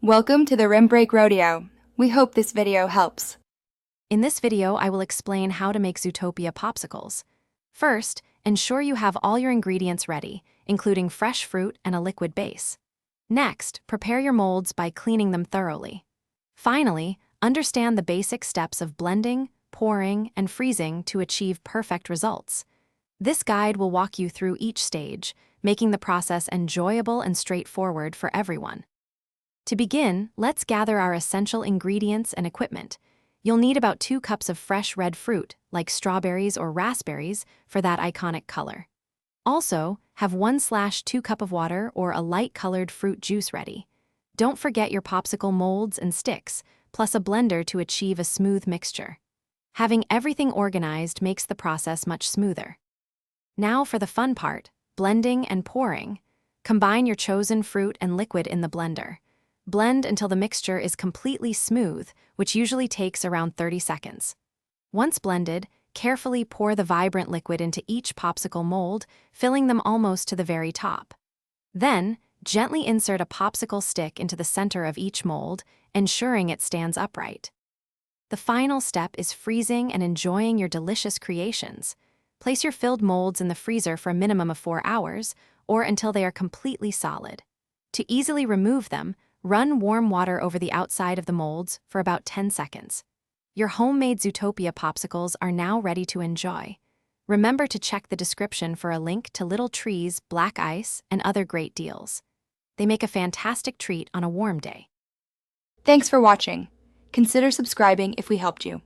Welcome to the Rim Break Rodeo. We hope this video helps. In this video, I will explain how to make Zootopia Popsicles. First, ensure you have all your ingredients ready, including fresh fruit and a liquid base. Next, prepare your molds by cleaning them thoroughly. Finally, understand the basic steps of blending, pouring, and freezing to achieve perfect results. This guide will walk you through each stage, making the process enjoyable and straightforward for everyone. To begin, let's gather our essential ingredients and equipment. You'll need about 2 cups of fresh red fruit, like strawberries or raspberries, for that iconic color. Also, have 1/2 cup of water or a light-colored fruit juice ready. Don't forget your popsicle molds and sticks, plus a blender to achieve a smooth mixture. Having everything organized makes the process much smoother. Now for the fun part, blending and pouring. Combine your chosen fruit and liquid in the blender. Blend until the mixture is completely smooth, which usually takes around 30 seconds. Once blended, carefully pour the vibrant liquid into each popsicle mold, filling them almost to the very top. Then, gently insert a popsicle stick into the center of each mold, ensuring it stands upright. The final step is freezing and enjoying your delicious creations. Place your filled molds in the freezer for a minimum of 4 hours, or until they are completely solid. To easily remove them, run warm water over the outside of the molds for about 10 seconds. Your homemade Zootopia Popsicles are now ready to enjoy. Remember to check the description for a link to Little Tree's Black Ice and other great deals. They make a fantastic treat on a warm day. Thanks for watching. Consider subscribing if we helped you.